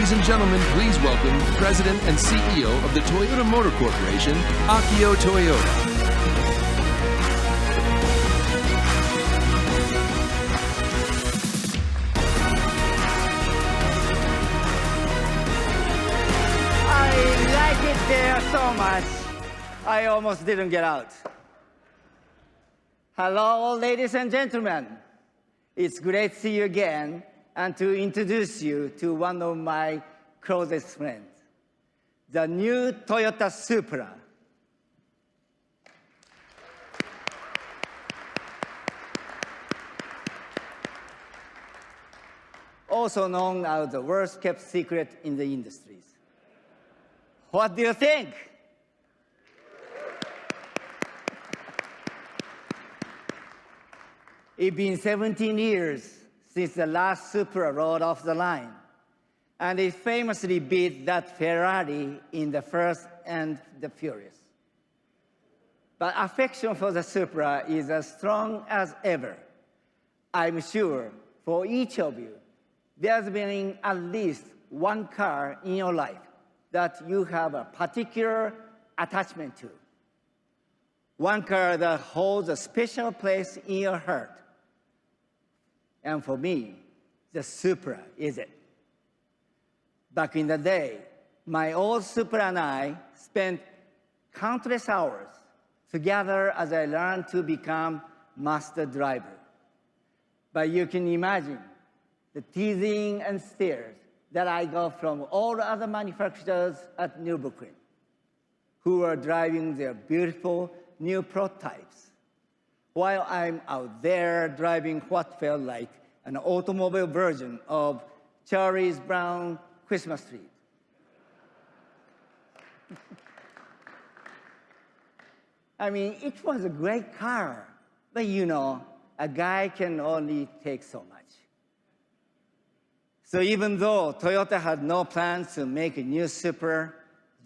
Ladies and gentlemen, please welcome President and CEO of the Toyota Motor Corporation, Akio Toyoda. I like it there so much, I almost didn't get out. Hello, ladies and gentlemen. It's great to see you again and to introduce you to one of my closest friends, the new Toyota Supra. Also known as the worst kept secret in the industries. What do you think? It's been 17 years since the last Supra rolled off the line, and it famously beat that Ferrari in the Fast and the Furious. But affection for the Supra is as strong as ever. I'm sure for each of you, there's been at least one car in your life that you have a particular attachment to. One car that holds a special place in your heart. And for me, the Supra is it. Back in the day, my old Supra and I spent countless hours together as I learned to become master driver. But you can imagine the teasing and stares that I got from all the other manufacturers at Nürburgring who were driving their beautiful new prototypes, while I'm out there driving what felt like an automobile version of Charlie Brown's Christmas tree. I mean, it was a great car, but you know, a guy can only take so much. So even though Toyota had no plans to make a new Supra,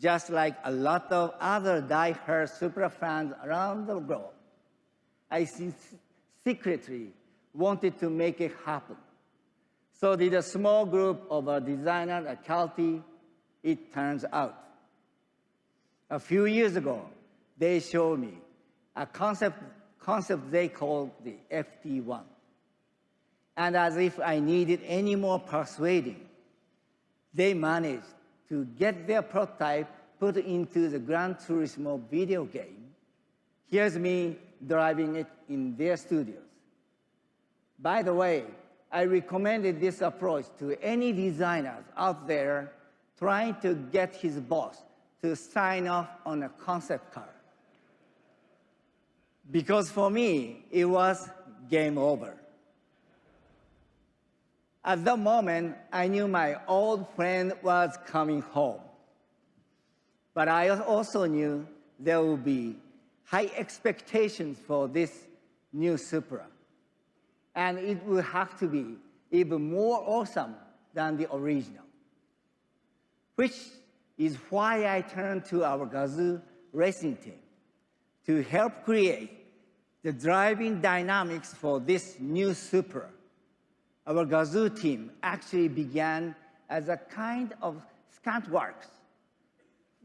just like a lot of other die-hard Supra fans around the globe, I secretly wanted to make it happen. So did a small group of designers at Calty, it turns out. A few years ago, they showed me a concept they called the FT1. And as if I needed any more persuading, they managed to get their prototype put into the Gran Turismo video game. Here's me driving it in their studios. By the way, I recommended this approach to any designers out there trying to get his boss to sign off on a concept car. Because for me, it was game over. At that moment, I knew my old friend was coming home. But I also knew there would be high expectations for this new Supra. And it would have to be even more awesome than the original. Which is why I turned to our Gazoo racing team to help create the driving dynamics for this new Supra. Our Gazoo team actually began as a kind of stunt works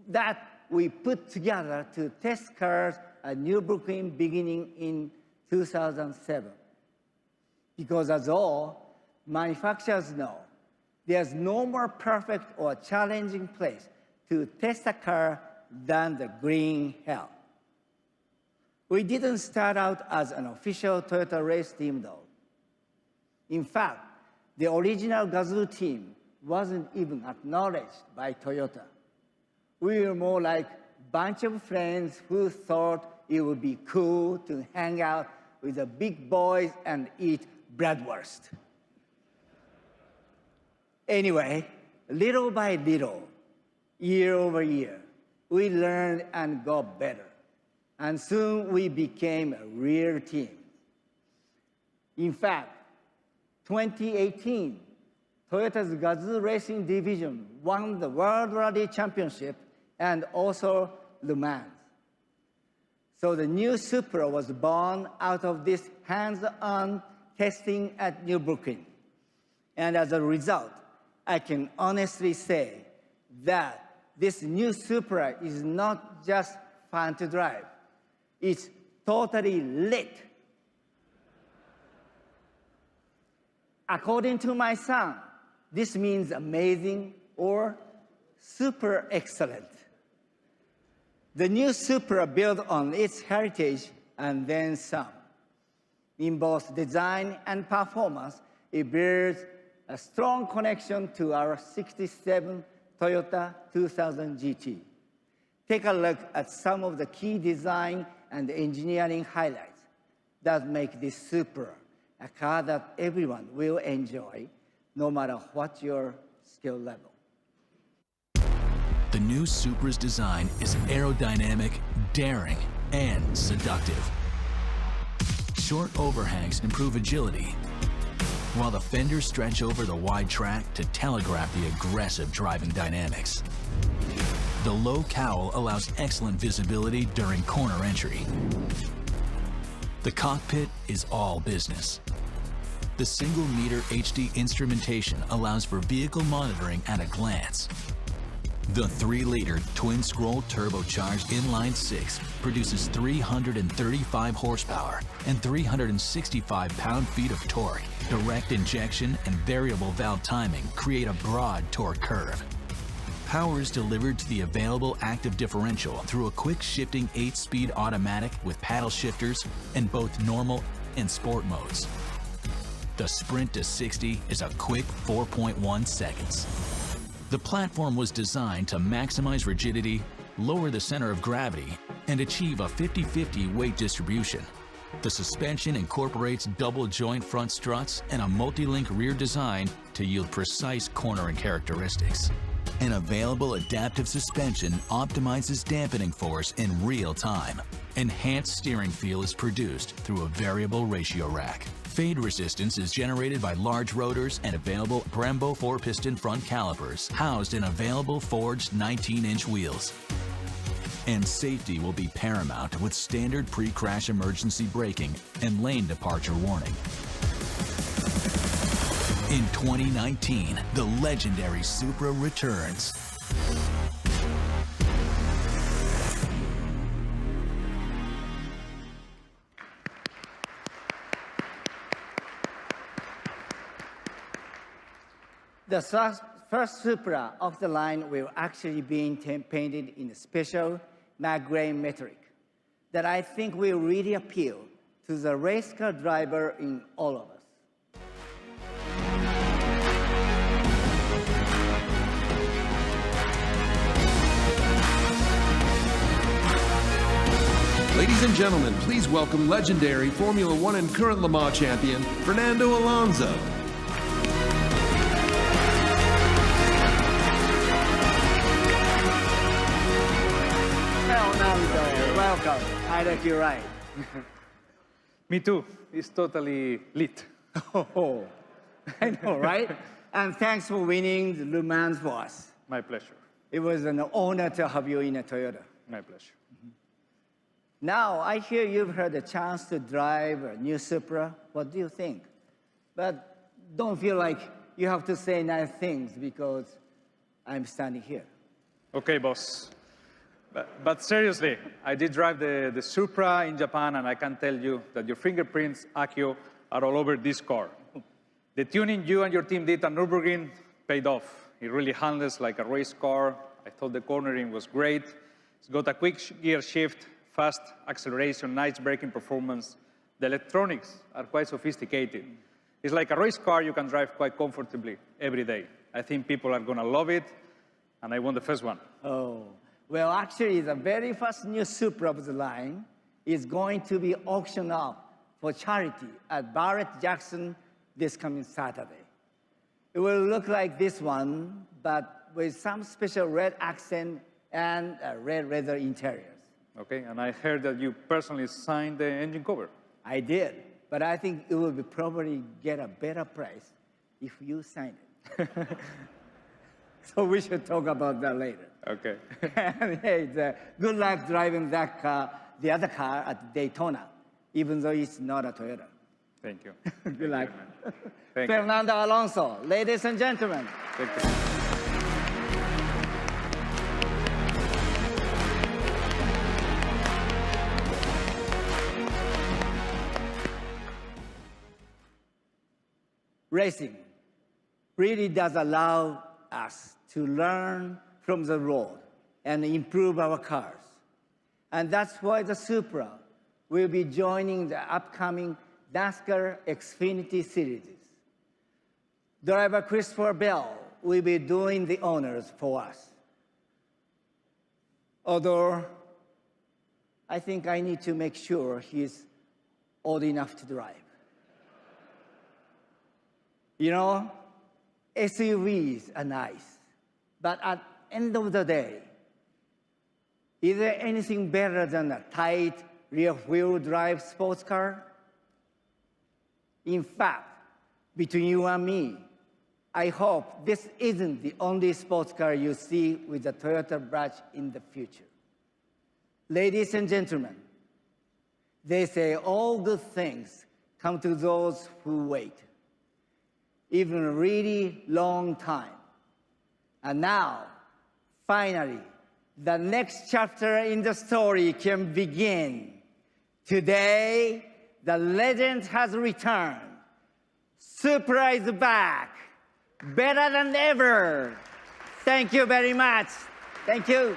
that we put together to test cars at Nürburgring beginning in 2007. Because as all manufacturers know, there's no more perfect or challenging place to test a car than the green hell. We didn't start out as an official Toyota race team though. In fact, the original Gazoo team wasn't even acknowledged by Toyota. We were more like a bunch of friends who thought it would be cool to hang out with the big boys and eat bratwurst. Anyway, little by little, year over year, we learned and got better. And soon we became a real team. In fact, 2018, Toyota's Gazoo Racing Division won the World Rally Championship and also Le Mans. So the new Supra was born out of this hands-on testing at Nürburgring. And as a result, I can honestly say that this new Supra is not just fun to drive. It's totally lit. According to my son, this means amazing or super excellent. The new Supra builds on its heritage and then some. In both design and performance, it bears a strong connection to our 67 Toyota 2000 GT. Take a look at some of the key design and engineering highlights that make this Supra a car that everyone will enjoy, no matter what your skill level. The new Supra's design is aerodynamic, daring, and seductive. Short overhangs improve agility, while the fenders stretch over the wide track to telegraph the aggressive driving dynamics. The low cowl allows excellent visibility during corner entry. The cockpit is all business. The single-meter HD instrumentation allows for vehicle monitoring at a glance. The 3-liter twin-scroll turbocharged inline-6 produces 335 horsepower and 365 pound-feet of torque. Direct injection and variable valve timing create a broad torque curve. Power is delivered to the available active differential through a quick-shifting 8-speed automatic with paddle shifters in both normal and sport modes. The sprint to 60 is a quick 4.1 seconds. The platform was designed to maximize rigidity, lower the center of gravity, and achieve a 50-50 weight distribution. The suspension incorporates double-joint front struts and a multi-link rear design to yield precise cornering characteristics. An available adaptive suspension optimizes dampening force in real time. Enhanced steering feel is produced through a variable ratio rack. Fade resistance is generated by large rotors and available Brembo 4-piston front calipers housed in available forged 19-inch wheels. And safety will be paramount with standard pre-crash emergency braking and lane departure warning. In 2019, the legendary Supra returns. The first Supra of the line will actually be painted in a special matte gray metallic that I think will really appeal to the race car driver in all of us. Ladies and gentlemen, please welcome legendary Formula One and current Le Mans champion, Fernando Alonso. Fernando, welcome. I like you right. Me too. It's totally lit. Oh, I know, right? And thanks for winning the Le Mans for us. My pleasure. It was an honor to have you in a Toyota. My pleasure. Now, I hear you've had a chance to drive a new Supra. What do you think? But don't feel like you have to say nice things because I'm standing here. Okay, boss. But seriously, I did drive the Supra in Japan, and I can tell you that your fingerprints, Akio, are all over this car. The tuning you and your team did at Nürburgring paid off. It really handles like a race car. I thought the cornering was great. It's got a quick gear shift, fast acceleration, nice braking performance. The electronics are quite sophisticated. It's like a race car you can drive quite comfortably every day. I think people are going to love it, and I want the first one. Oh, well, actually, the very first new Supra of the line is going to be auctioned off for charity at Barrett-Jackson this coming Saturday. It will look like this one, but with some special red accent and red leather interiors. Okay, and I heard that you personally signed the engine cover. I did, but I think it will probably get a better price if you sign it. So we should talk about that later. Okay. And hey, good luck driving that car, the other car at Daytona, even though it's not a Toyota. Thank you. Good luck. Thank you. Fernando Alonso, ladies and gentlemen. Thank you. Racing really does allow us to learn from the road and improve our cars. And that's why the Supra will be joining the upcoming NASCAR Xfinity Series. Driver Christopher Bell will be doing the honors for us. Although I think I need to make sure he's old enough to drive. You know, SUVs are nice, but at the end of the day, is there anything better than a tight rear-wheel drive sports car? In fact, between you and me, I hope this isn't the only sports car you see with the Toyota badge in the future. Ladies and gentlemen, they say all good things come to those who wait, even a really long time. And now, finally, the next chapter in the story can begin. Today, the legend has returned. Supra is back, better than ever. Thank you very much. Thank you.